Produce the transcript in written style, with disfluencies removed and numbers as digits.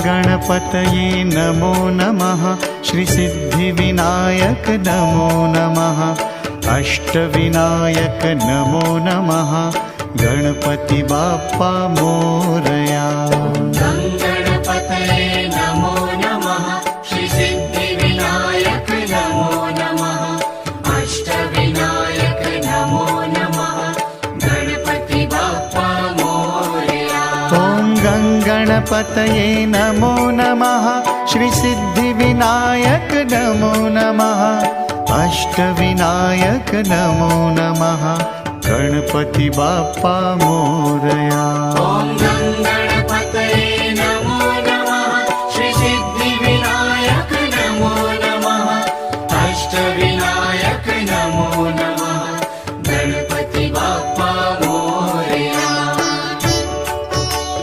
गणपतये नमो नमः। श्री सिद्धिविनायक नमो नमः। अष्टविनायक नमो नमः। गणपति बाप्पा मोरया। गणपतये नमो नमः। श्री सिद्धिविनायक नमो नमः। अष्टविनायक नमो नमः। गणपति बाप्पा मोरया। ॐ गणपतये नमो नमः। श्री सिद्धिविनायक नमो नमः। अष्टविनायक नमो नमः। गणपति बाप्पा मोरया।